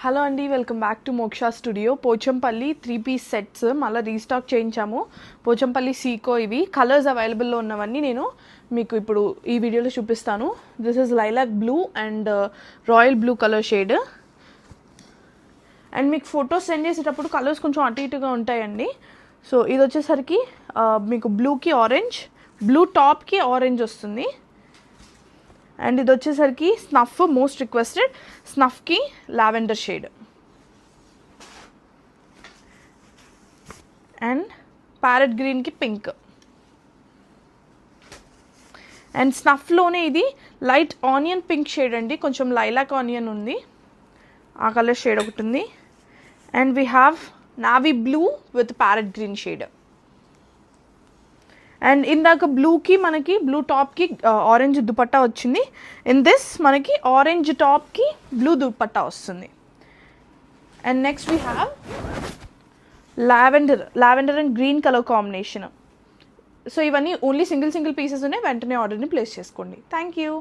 Hello అండి, welcome back to మోక్ష studio. Pochampally 3-piece sets మళ్ళీ రీస్టాక్ చేయించాము. పోచంపల్లి సీకో ఇవి కలర్స్ అవైలబుల్లో ఉన్నవన్నీ నేను మీకు ఇప్పుడు ఈ వీడియోలో చూపిస్తాను. This is lilac blue and royal blue colour shade. And మీకు ఫొటోస్ సెండ్ చేసేటప్పుడు కలర్స్ కొంచెం అటు ఇటుగా ఉంటాయండి. సో ఇది వచ్చేసరికి మీకు బ్లూకి ఆరెంజ్, బ్లూ టాప్కి ఆరెంజ్ వస్తుంది. అండ్ ఇది వచ్చేసరికి స్నఫ్, మోస్ట్ రిక్వెస్టెడ్ స్నఫ్కి లావెండర్ షేడ్. అండ్ ప్యారెట్ గ్రీన్కి పింక్. అండ్ స్నఫ్లోనే ఇది లైట్ ఆనియన్ పింక్ షేడ్ అండి, కొంచెం లైలాక్ ఆనియన్ ఉంది, ఆ కలర్ షేడ్ ఒకటి ఉంది. And we have navy blue with parrot green shade. And ఇందాక బ్లూకి మనకి బ్లూ టాప్కి ఆరెంజ్ దుపట్టా వచ్చింది. ఇన్ దిస్ మనకి ఆరెంజ్ టాప్కి బ్లూ దుపట్టా వస్తుంది. And next we have lavender and green colour combination. So ఇవన్నీ ఓన్లీ సింగిల్ పీసెస్ ఉన్నాయి, వెంటనే ఆర్డర్ని ప్లేస్ చేసుకోండి. Thank you.